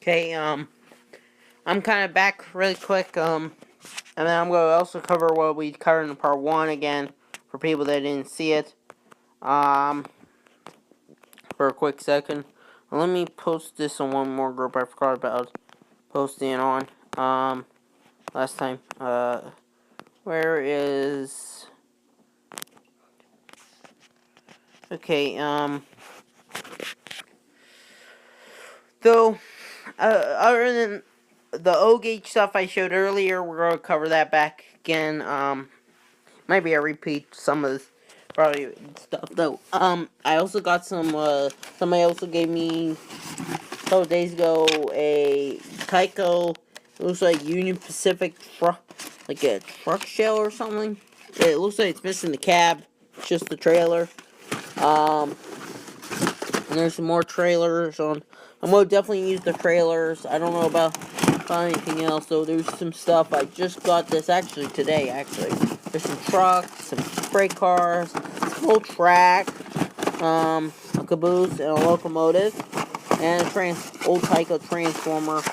Okay, I'm kind of back really quick, and then I'm going to also cover what we covered in part 1 again, for people that didn't see it, for a quick second. Let me post this on one more group I forgot about posting it on, last time. Where is... Okay, though, other than the O-gauge stuff I showed earlier, we're going to cover that back again, maybe I repeat some of this probably stuff though. I also got some, somebody also gave me a couple days ago a Tyco, it looks like Union Pacific truck, like a truck shell or something. It looks like it's missing the cab, just the trailer. And there's some more trailers on. I'm gonna definitely use the trailers. I don't know about anything else, though. There's some stuff. I just got this actually today. There's some trucks, some freight cars, a whole track, a caboose, and a locomotive, and a old Tyco transformer,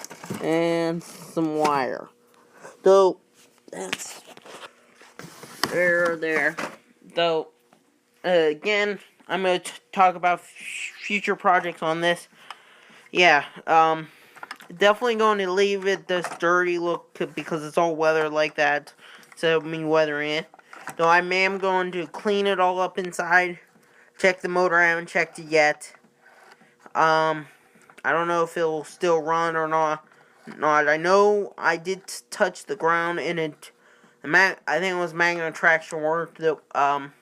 and some wire. So that's there. Though again, I'm gonna talk about future projects on this. Yeah, definitely going to leave it this dirty look because it's all weathered like that, instead of me weathering it. Though I am going to clean it all up inside, check the motor. I haven't checked it yet. I don't know if it'll still run or not. I know I did touch the ground and it. I think it was manual traction work. I'm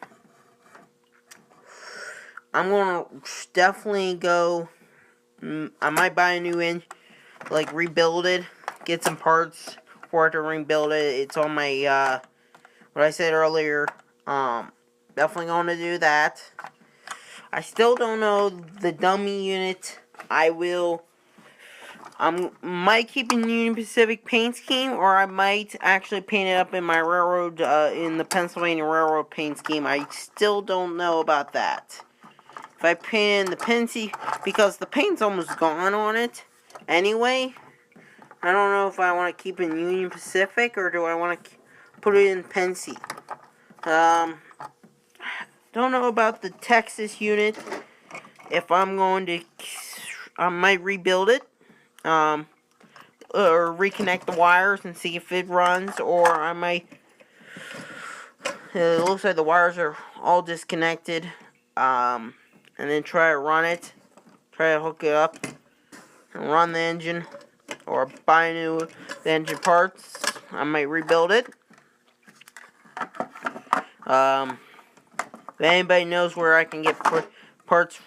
gonna definitely go. I might buy a new engine, like rebuild it, get some parts for it to rebuild it. It's on my what I said earlier. Definitely going to do that. I still don't know the dummy unit. I might keep in Union Pacific paint scheme, or I might actually paint it up in my railroad, in the Pennsylvania Railroad paint scheme. I still don't know about that. If I paint in the Pensy, because the paint's almost gone on it anyway. I don't know if I want to keep it in Union Pacific, or do I want to put it in Pensy. Don't know about the Texas unit. If I'm going to, I might rebuild it, or reconnect the wires and see if it runs, or I might, it looks like the wires are all disconnected, and then try to run it, try to hook it up, and run the engine, or buy new engine parts. I might rebuild it. If anybody knows where I can get parts,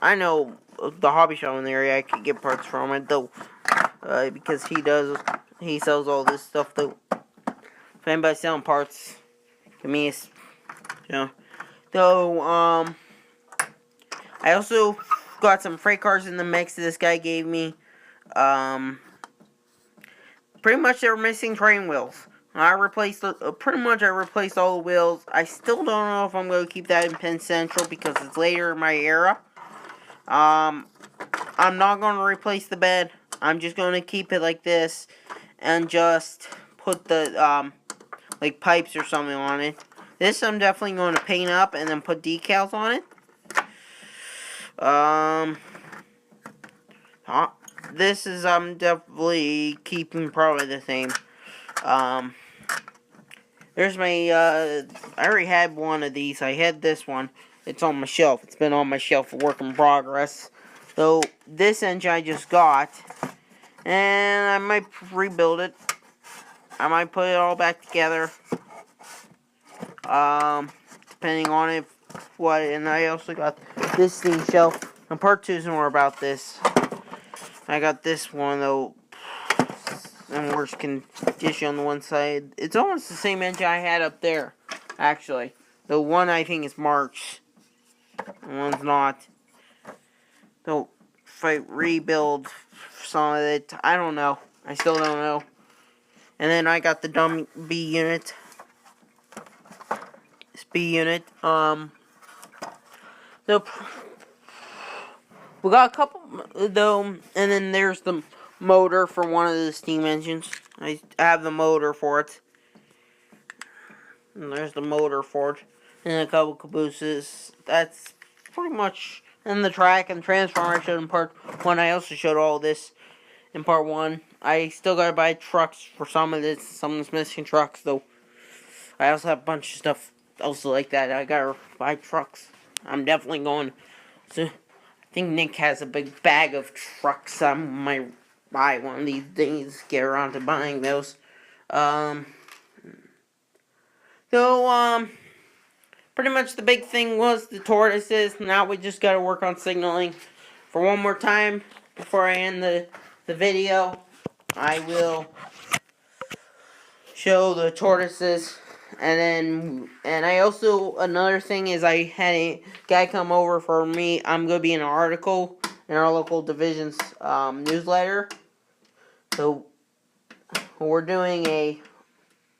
I know the hobby shop in the area I could get parts from it, though, because he sells all this stuff, though. If anybody's selling parts, give me though, I also got some freight cars in the mix that this guy gave me. Pretty much they were missing train wheels. I replaced all the wheels. I still don't know if I'm going to keep that in Penn Central because it's later in my era. I'm not going to replace the bed. I'm just going to keep it like this and just put the like pipes or something on it. This I'm definitely going to paint up and then put decals on it. This is I'm definitely keeping probably the same. There's my, I already had one of these. I had this one. It's on my shelf. It's been on my shelf for work in progress. So, this engine I just got. And I might rebuild it. I might put it all back together. Depending on it, what. And I also got this thing shelf. And part 2 is more about this. I got this one, though. In worse condition on the one side. It's almost the same engine I had up there, actually. The one I think is March. The one's not. So, if I rebuild some of it, I don't know. I still don't know. And then I got the dummy B unit. This B unit. So, we got a couple, though, and then there's the motor for one of the steam engines. I have the motor for it. And there's the motor for it. And a couple cabooses. That's pretty much in the track and transformer I showed in part 1. I also showed all this in part 1. I still gotta buy trucks for some of this missing trucks, though. I also have a bunch of stuff also like that. I gotta buy trucks. I'm definitely going to. I think Nick has a big bag of trucks. I might buy one of these days. Get around to buying those. Pretty much the big thing was the tortoises. Now we just gotta work on signaling. For one more time, before I end the video, I will show the tortoises. And I also, another thing is I had a guy come over for me. I'm gonna be in an article in our local division's newsletter. So we're doing a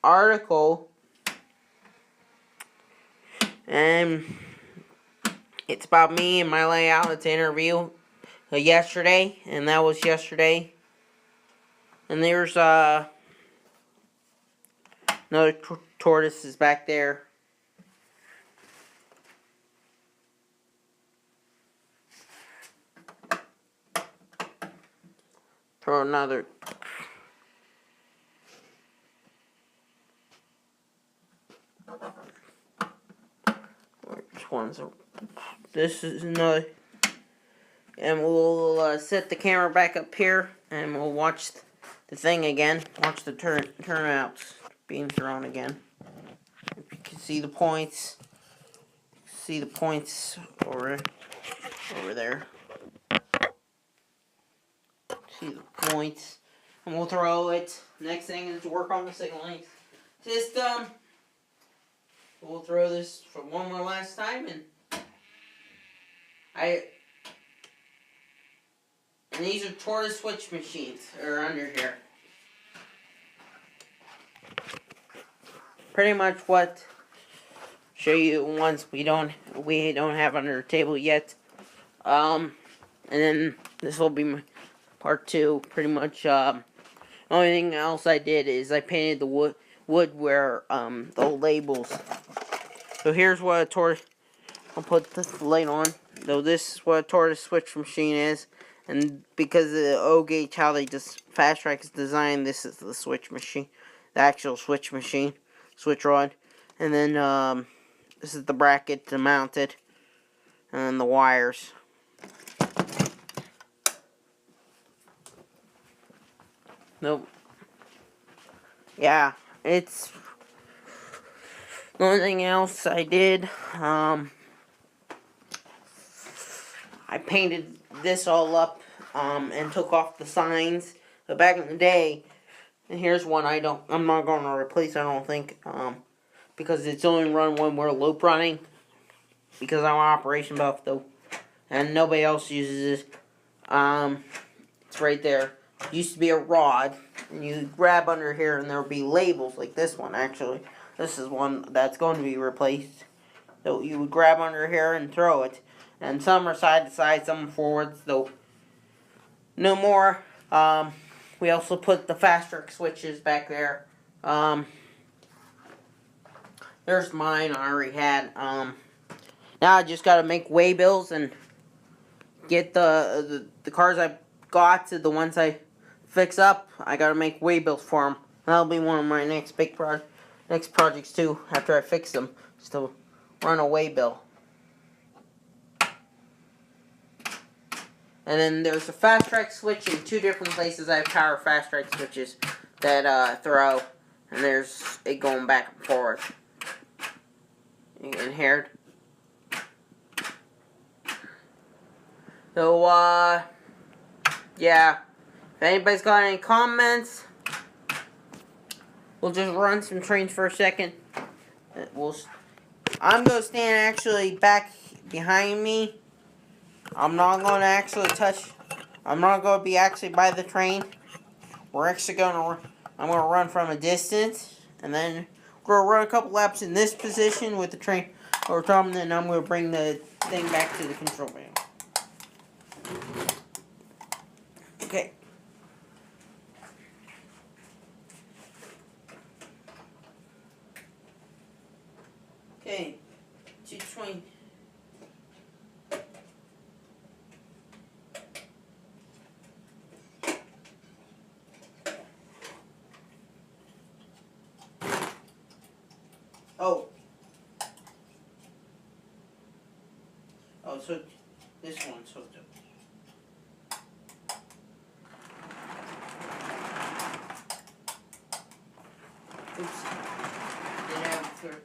article, and it's about me and my layout. It's an interview yesterday, and that was yesterday. And there's another tortoise is back there. Throw another. Which one's a... This is another. And we'll set the camera back up here, and we'll watch the thing again. Watch the turnouts being thrown again. If you can see the points. See the points over there. See the points. And we'll throw it. Next thing is to work on the signaling system. We'll throw this for one more last time, and these are tortoise switch machines are under here. Pretty much what show you once we don't have under the table yet. And then this will be my part 2. Pretty much only thing else I did is I painted the wood where the labels. So here's what a tortoise. I'll put this light on. So this is what a tortoise switch machine is, and because of the O-gauge, how they just Fast Track is designed, this is the switch machine, the actual switch machine, switch rod, and then this is the bracket to mount it, and then the wires. Nope. Yeah, it's the only thing else I did. I painted this all up and took off the signs. But back in the day, and here's one I'm not going to replace, I don't think, because it's only run when we're loop running. Because I'm an operation buff, though, and nobody else uses it. It's right there. It used to be a rod, and you grab under here, and there will be labels like this one. Actually, this is one that's going to be replaced. So you would grab under here and throw it. And some are side to side, some forwards, though no more. We also put the fast track switches back there. There's mine I already had. Now I just gotta make waybills and get the cars I got to the ones I fix up. I gotta make waybills for them. That'll be one of my next big projects too. After I fix them, just to run a waybill. And then there's a fast track switch in 2 different places. I have power fast track switches that throw, and there's it going back and forth. And here. So yeah. If anybody's got any comments, we'll just run some trains for a second. I'm gonna stand actually back behind me. I'm not going to actually I'm not going to be actually by the train. We're actually going to, I'm going to run from a distance. And then we're going to run a couple laps in this position with the train over top. And then I'm going to bring the thing back to the control panel. Okay. Okay. 220. Oh. Oh, so this one's hooked up. Oops. Didn't have it clear.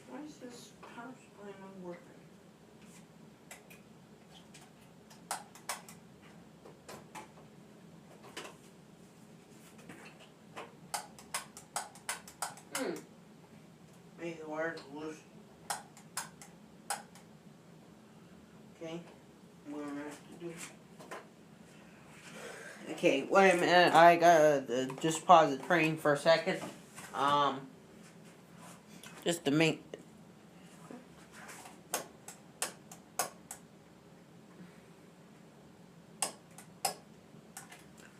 Why is this power supply not working? Maybe the wire's loose. Okay. What am I gonna have to do? Okay, wait a minute. I gotta just pause the train for a second. Just to make.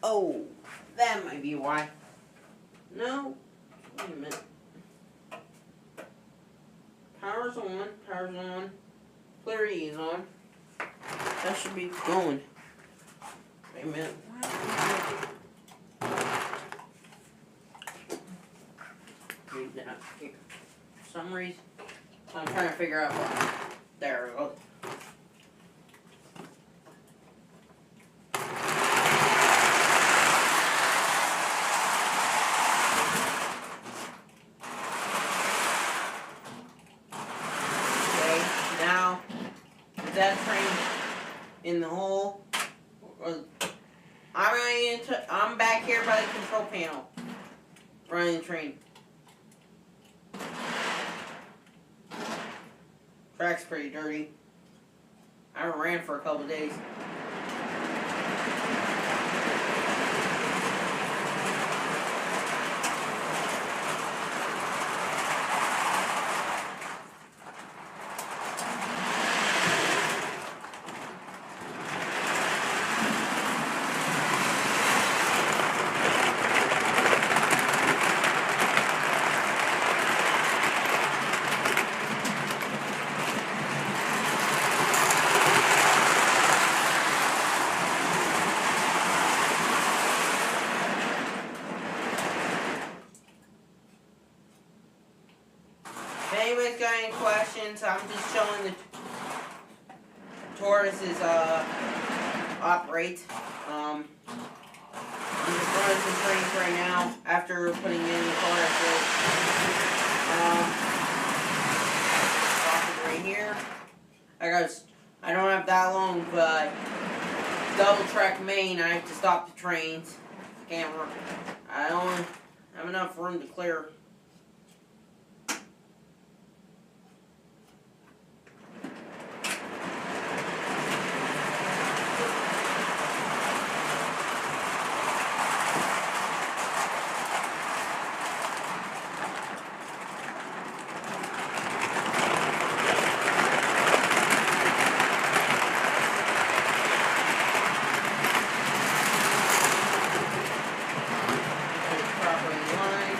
Oh, that might be why. No. Wait a minute. Power's on. Power's on. Clarity is on. That should be going. Wait a minute. Read that here. For some reason, I'm trying to figure out why. There we go. Okay, now with that train in the hole, I'm back here by the control panel, running the train. Track's pretty dirty. I haven't ran for a couple days. If anybody's got any questions, I'm just showing the tortoises operate. I'm just running some trains right now after putting in the tortoises. Stopping right here. I don't have that long, but double track main. I have to stop the trains. Camera. I don't have enough room to clear. Properly lined.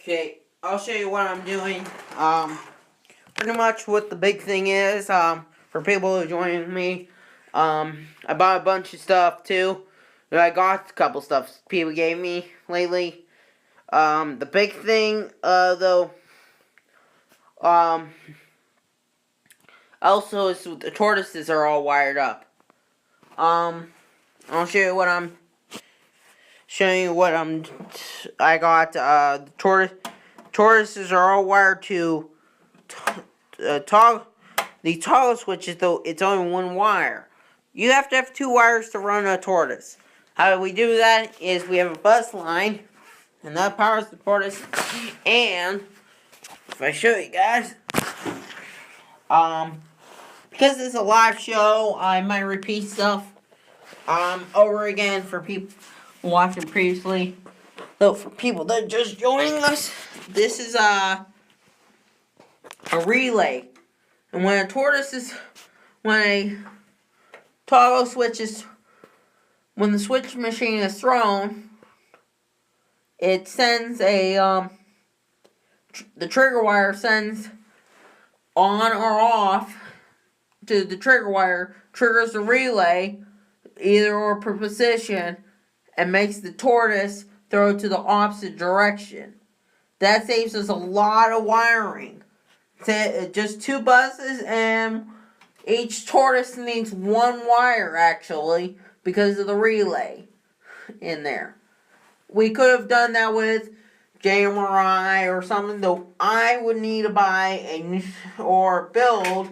Okay, I'll show you what I'm doing. Pretty much what the big thing is, for people who join me. I bought a bunch of stuff too. I got a couple stuff people gave me lately. The big thing, though, also is the tortoises are all wired up. I'll show you what I'm showing you what I got. The tortoises are all wired to the toggle switches, though it's only one wire. You have to have two wires to run a tortoise. How we do that is we have a bus line, and that powers the tortoise. And if I show you guys, because it's a live show, I might repeat stuff over again for people watching previously. So for people that are just joining us, this is a relay. And when a toggle switch is, when the switch machine is thrown, it sends the trigger wire sends on or off to the trigger wire, triggers the relay, either or per position, and makes the tortoise throw to the opposite direction. That saves us a lot of wiring. Just two buses, and each tortoise needs one wire, actually, because of the relay in there. We could have done that with JMRI or something, though I would need to buy or build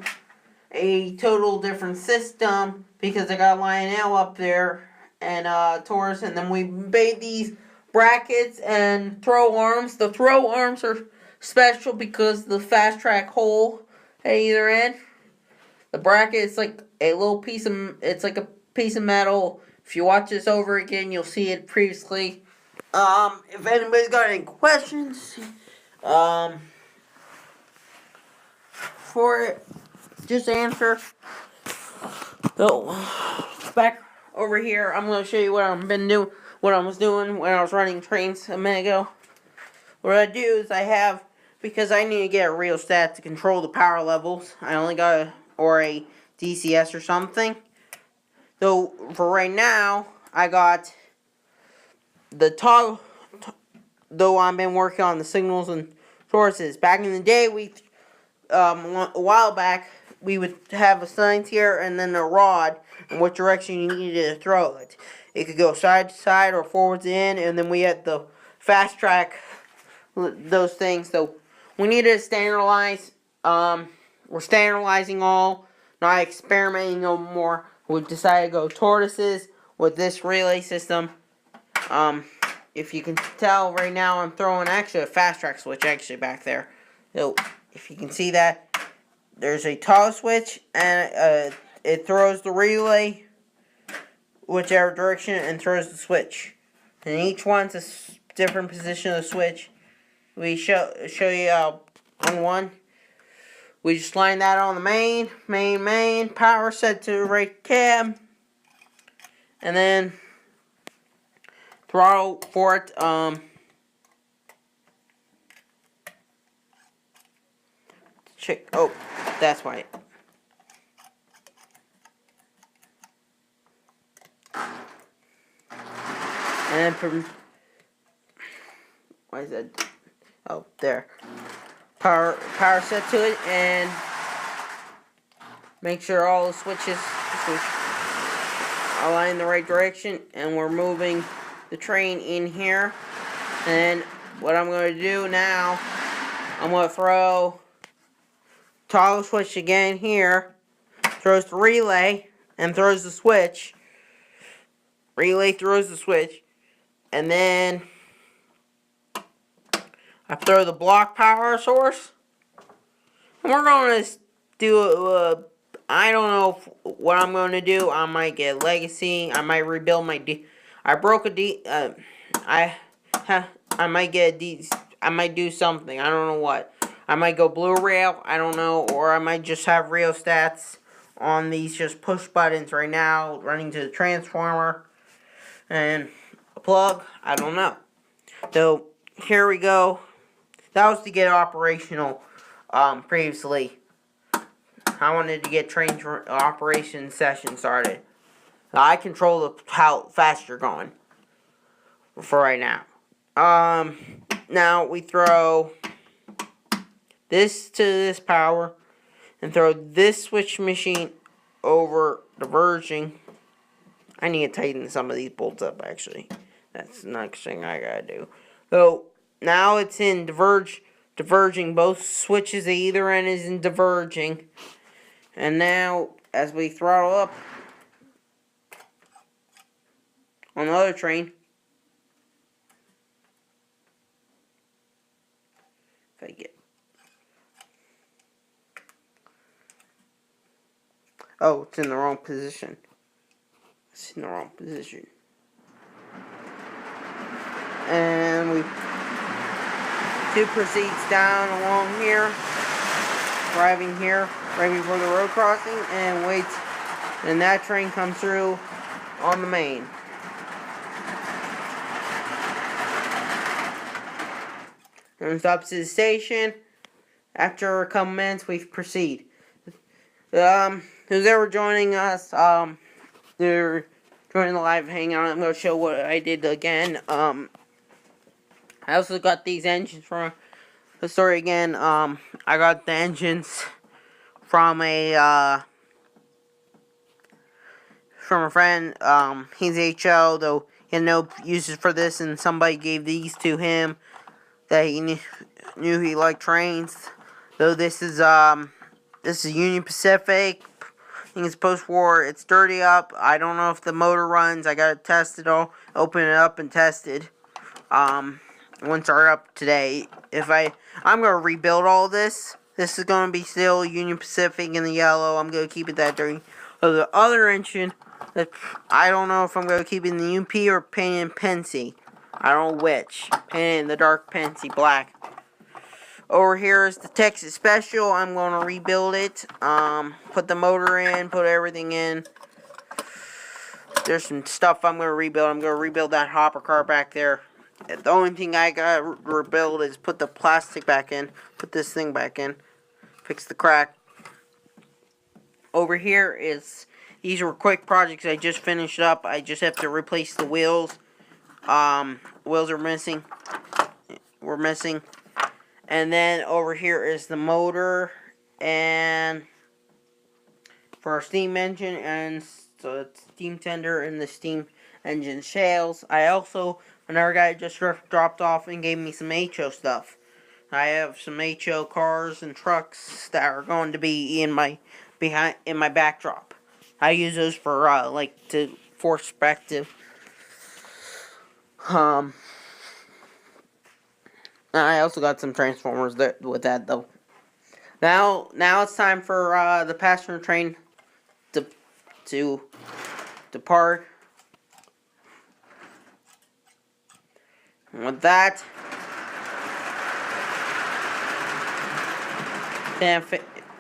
a total different system, because I got Lionel up there and Taurus, and then we made these brackets and throw arms. The throw arms are special because the fast track hole at either end. The bracket is like a little piece of, it's like a piece of metal. If you watch this over again, you'll see it previously. If anybody's got any questions, for it, just answer. So, back over here, I'm going to show you what what I was doing when I was running trains a minute ago. What I do is because I need to get a rheostat to control the power levels. I only got a DCS or something. So, for right now, I got the toggle, though I've been working on the signals and sources. Back in the day, a while back, we would have a signs here and then a rod in what direction you needed to throw it. It could go side to side or forwards in, and then we had the fast track, those things. So we needed to standardize. We're standardizing all, not experimenting no more. We decided to go tortoises with this relay system. If you can tell right now, I'm throwing actually a fast track switch actually back there. So if you can see that, there's a toggle switch, and it throws the relay whichever direction and throws the switch. And each one's a different position of the switch. We show you on one. We just line that on the main, power set to the right cab, and then throttle for it. Check. Oh, that's why. And then from, why is that? Oh, there. Power set to it, and make sure all the switches align in the right direction, and we're moving the train in here. And what I'm going to do now, I'm going to throw toggle switch again here, throws the relay, and throws the switch. Relay throws the switch, and then I throw the block power source. And we're going to do I don't know what I'm going to do. I might get legacy. I might rebuild my I broke a I might get a I might do something. I don't know what. I might go blue rail. I don't know. Or I might just have rheostats on these just push buttons right now, running to the transformer and a plug. I don't know. So here we go. That was to get operational previously. I wanted to get train operation session started. I control how fast you're going for right now. Now we throw this to this power and throw this switch machine over diverging. I need to tighten some of these bolts up, actually. That's the next thing I gotta do. So, now it's in diverging. Both switches at either end is in diverging. And now, as we throttle up on the other train, if I get... Oh, it's in the wrong position. It's in the wrong position. And we... Two proceeds down along here, arriving here right before the road crossing, and waits, and that train comes through on the main. And stops at the station. After a couple minutes, we proceed. Who's ever joining us, they're joining the live hangout. I'm going to show what I did again. I also got these engines from the story again. I got the engines from a friend. He's HO, though he had no uses for this, and somebody gave these to him that he knew he liked trains. Though this is Union Pacific. I think it's post-war. It's dirty up. I don't know if the motor runs. I got it tested all. Open it up and tested. Once are up today. I'm gonna rebuild all this. This is gonna be still Union Pacific in the yellow. I'm gonna keep it that dirty. So the other engine, I don't know if I'm gonna keep it in the UP or paint it in Pensy. I don't know which. Paint it in the dark Pensy black. Over here is the Texas Special. I'm going to rebuild it. Put the motor in. Put everything in. There's some stuff I'm going to rebuild. I'm going to rebuild that hopper car back there. The only thing I got to rebuild is put the plastic back in. Put this thing back in. Fix the crack. Over here is... These were quick projects I just finished up. I just have to replace the wheels. Wheels are missing. We're missing. And then over here is the motor and for our steam engine, and so it's steam tender and the steam engine shales. I also, another guy just dropped off and gave me some HO stuff. I have some HO cars and trucks that are going to be in my backdrop. I use those for for perspective. I also got some Transformers with that, though. Now it's time for the passenger train to depart. And with that, then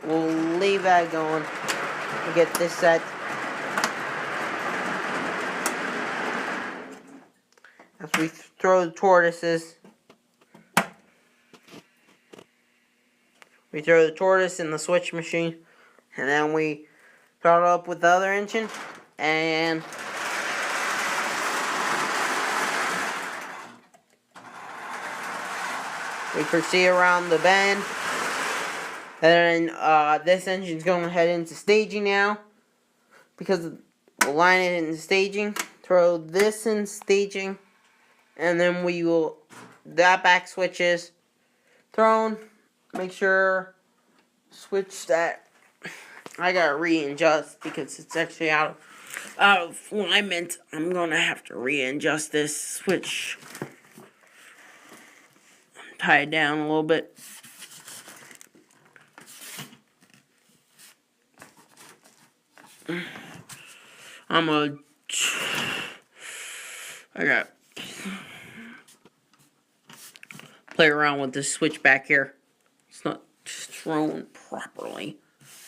we'll leave that going and get this set. As we throw the tortoises. We throw the tortoise in the switch machine, and then we throttle up with the other engine, and we proceed around the bend. And then this engine's going to head into staging now, because we'll line it into staging. Throw this in staging, and then we will that back switches thrown. Make sure switch that. I gotta readjust because it's actually out of alignment. I'm gonna have to readjust this switch. Tie it down a little bit. I gotta play around with this switch back here. It's not thrown properly.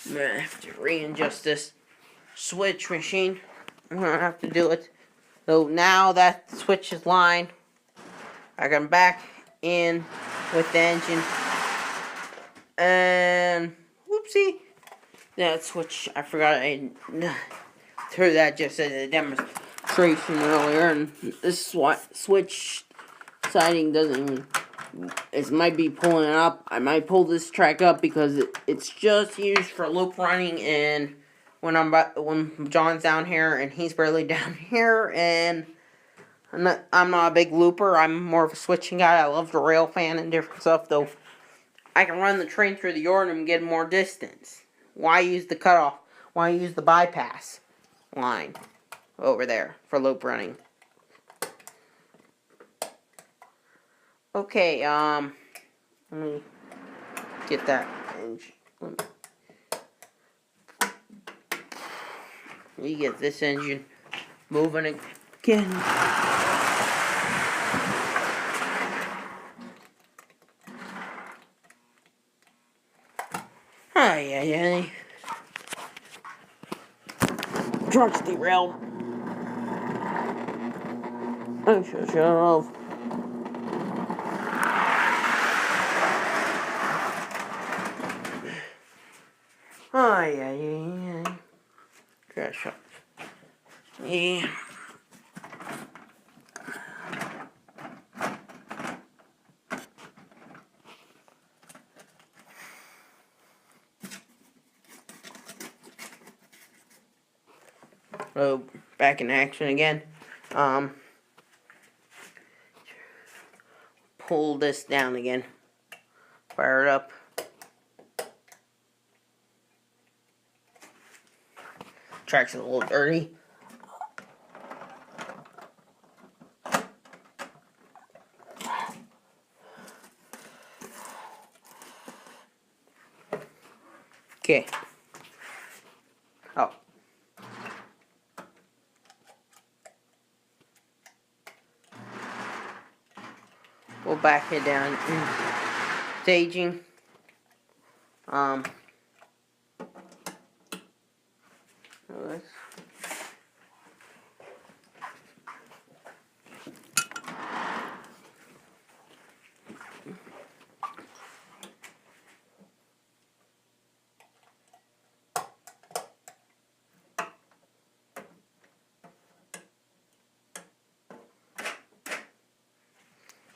I'm gonna have to readjust this switch machine. I'm gonna have to do it. So now that the switch is lined, I can back in with the engine. And whoopsie, that switch, I forgot I threw that just as a demonstration earlier, and this switch siding doesn't even, it might be pulling it up. I might pull this track up because it's just used for loop running, and when John's down here and he's barely down here, and I'm not a big looper. I'm more of a switching guy. I love the rail fan and different stuff, though. I can run the train through the yard and get more distance. Why use the cutoff? Why use the bypass line over there for loop running? Okay, let me get that engine. You get this engine moving again. Ay. Truck's derailed. I should shut off. Ay. Crash off. Yeah. So, back in action again. Pull this down again. Fire it up. Track's a little dirty. Okay. Oh. We'll back it down in staging.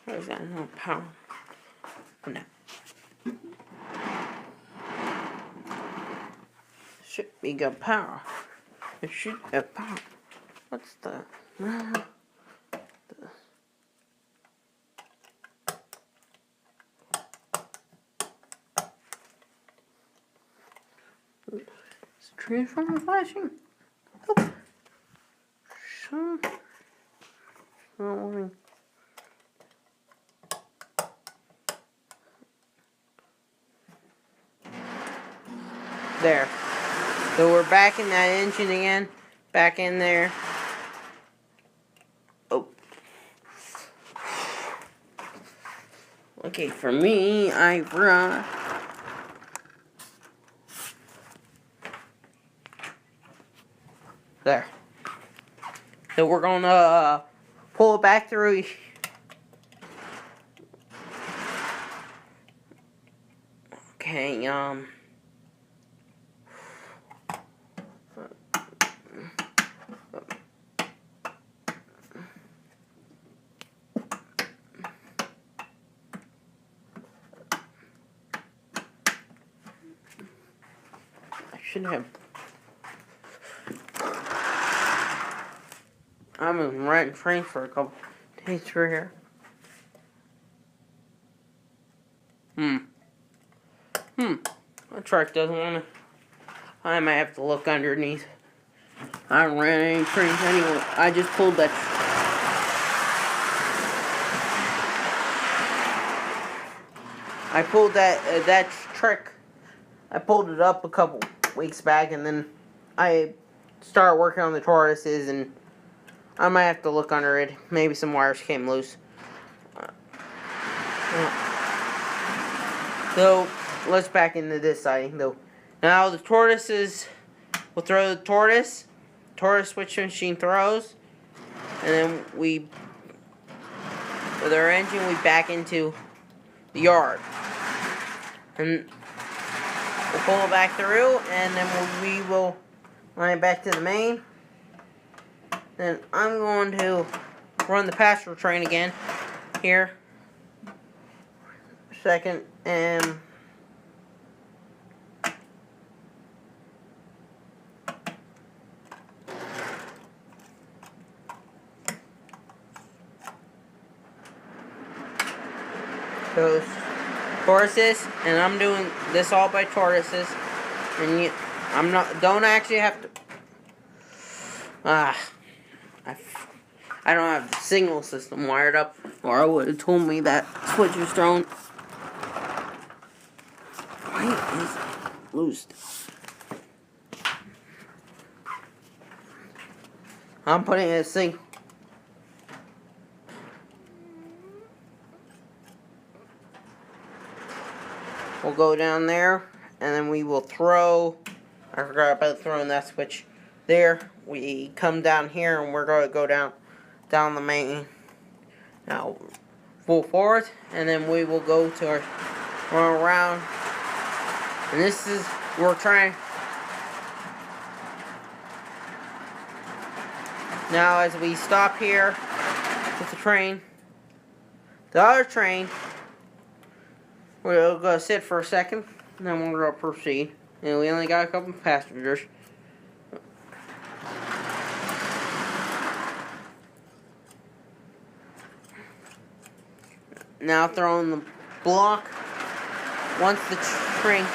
Where's that? No power. No. Should be good power. It should have power. What's the... Is the transformer flashing? Oh. There. So we're back in that engine again. Back in there. Oh. Okay, for me, I run. There. So we're gonna pull it back through. Okay, I should have. I'm been renting trains for a couple days through here. My truck doesn't want to. I might have to look underneath. I haven't ran any trains anyway. I just pulled that. I pulled that truck. I pulled it up a couple weeks back, and then I started working on the tortoises, and I might have to look under it. Maybe some wires came loose. So let's back into this siding though. Now the tortoises, we'll throw the tortoise switch machine throws, and then we, with our engine, we back into the yard. And we'll pull it back through, and then we will line it back to the main. Then I'm going to run the passenger train again here. Second, and those tortoises, and I'm doing this all by tortoises, and don't actually have to. I don't have the signal system wired up, or I would have told me that switch was thrown. Why is it loose? I'm putting a single. We'll go down there, and then we will throw. I forgot about throwing that switch there. We come down here, and we're going to go down the main. Now, full forward, and then we will go to our run around. And this is we're trying. Now, as we stop here with the train, the other train. We're going to sit for a second, and then we're going to proceed. And we only got a couple of passengers. Now throwing the block. Once the train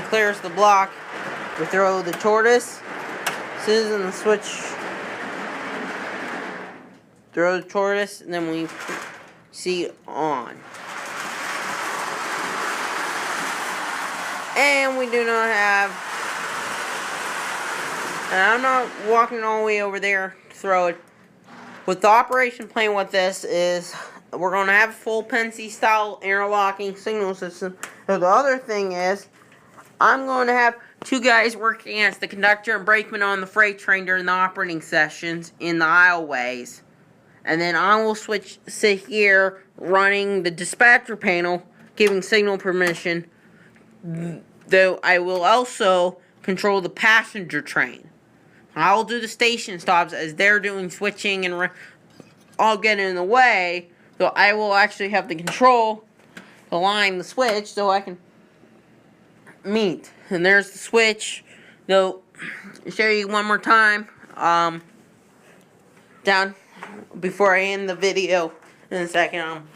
clears the block, we throw the tortoise. Susan the switch. Throw the tortoise, and then we see on. And we do not have. And I'm not walking all the way over there to throw it. With the operation plan with this is we're going to have a full Pensy style interlocking signal system. So the other thing is I'm going to have two guys working as the conductor and brakeman on the freight train during the operating sessions in the aisleways. And then I will sit here running the dispatcher panel, giving signal permission. Though I will also control the passenger train. I will do the station stops as they're doing switching and all getting in the way. So I will actually have the control to line the switch so I can meet. And there's the switch. So I'll show you one more time. Down before I end the video in a second. I'm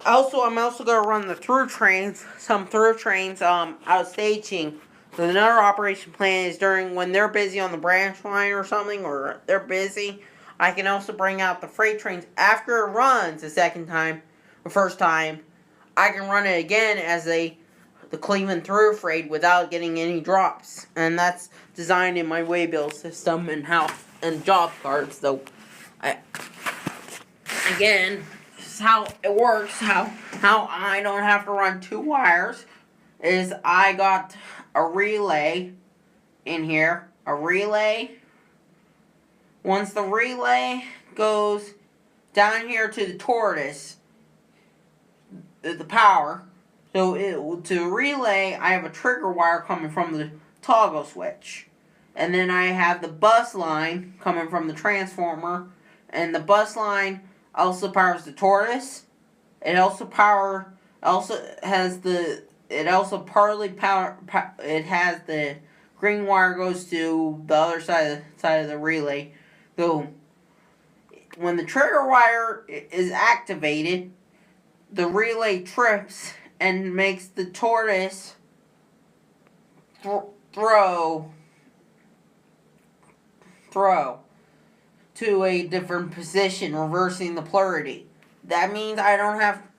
also going to run the through trains. Some through trains out staging. So another operation plan is when they're busy on the branch line or something, or they're busy, I can also bring out the freight trains after it runs the second time, or first time. I can run it again as the Cleveland through freight without getting any drops. And that's designed in my waybill system and job cards. So, again, this is how it works. How I don't have to run two wires is I got a relay in here. A relay. Once the relay goes down here to the tortoise, the power. So to relay, I have a trigger wire coming from the toggle switch. And then I have the bus line coming from the transformer. And the bus line also powers the tortoise. It also has the green wire goes to the other side of the relay. So when the trigger wire is activated, the relay trips and makes the tortoise throw to a different position, reversing the polarity. That means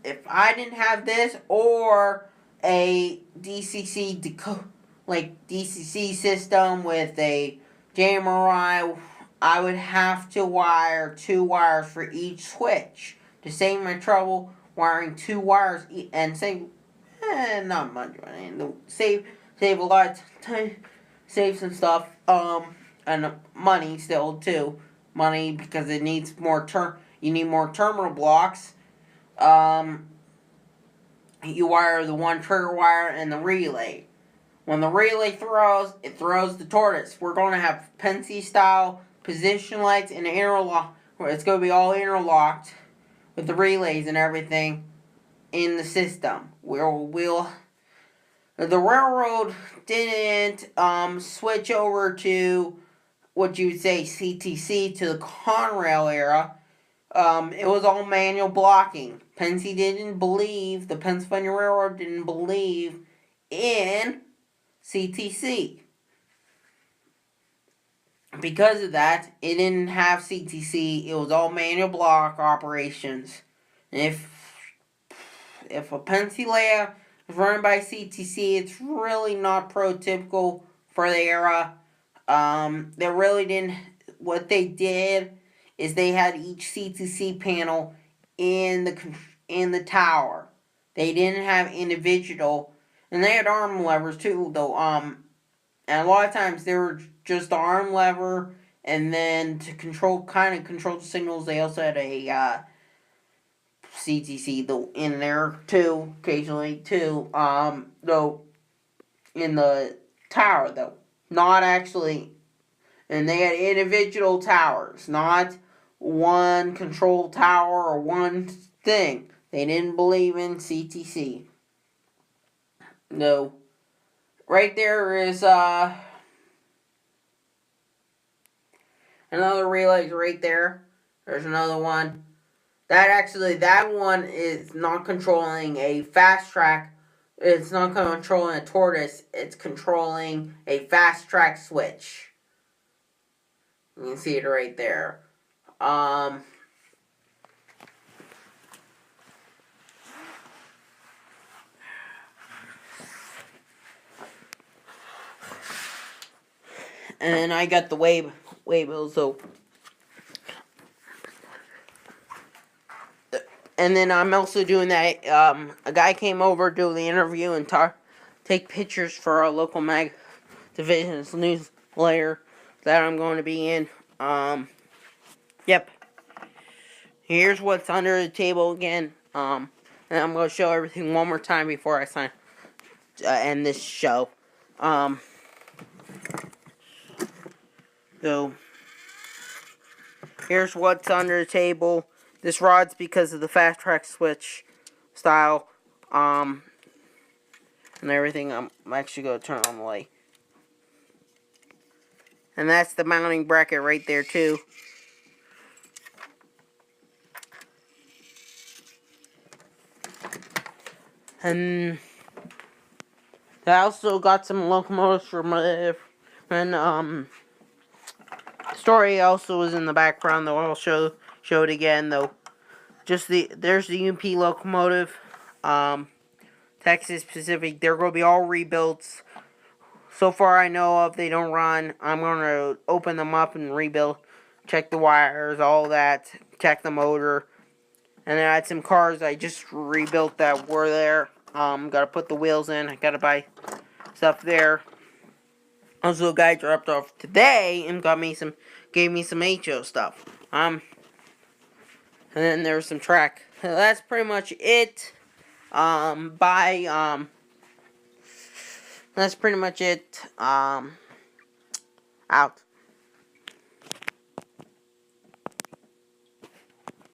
if I didn't have this or a DCC system with a jammer, I would have to wire two wires for each switch to save my trouble wiring two wires and save not much money, save a lot of time, save some stuff and money still too. Money because it needs more you need more terminal blocks. You wire the one trigger wire and the relay. When the relay throws, it throws the tortoise. We're going to have Pensy style position lights and interlock. It's going to be all interlocked with the relays and everything in the system. The railroad didn't switch over to what you would say CTC to the Conrail era. It was all manual blocking. The Pennsylvania Railroad didn't believe in CTC. Because of that, it didn't have CTC. It was all manual block operations. And if a Pensy layout is run by CTC, it's really not prototypical for the era. They really didn't. What they did is they had each CTC panel in the tower. They didn't have individual, and they had arm levers too, though. And a lot of times they were just the arm lever, and then to control the signals, they also had a CTC though in there too, occasionally too. Though in the tower though, not actually, and they had individual towers, not one control tower or one thing. They didn't believe in CTC. No. Right there is another relay right there. There's another one. That one is not controlling a fast track. It's not controlling a tortoise. It's controlling a fast track switch. You can see it right there. And I got the waybill, so. And then I'm also doing that. A guy came over, do the interview, and take pictures for our local mag division's newsletter that I'm going to be in. Yep. Here's what's under the table again. And I'm going to show everything one more time before I end this show. So, here's what's under the table. This rod's because of the fast track switch style. And everything. I'm actually going to turn on the light. And that's the mounting bracket right there too. And I also got some locomotives from story also was in the background though. I'll show it again though. There's the UP locomotive. Texas Pacific. They're going to be all rebuilds. So far I know of, they don't run. I'm going to open them up and rebuild. Check the wires, all that. Check the motor. And then I had some cars I just rebuilt that were there. Got to put the wheels in. I got to buy stuff there. Also, a guy dropped off today and gave me some HO stuff. And then there's some track. That's pretty much it. That's pretty much it. Out.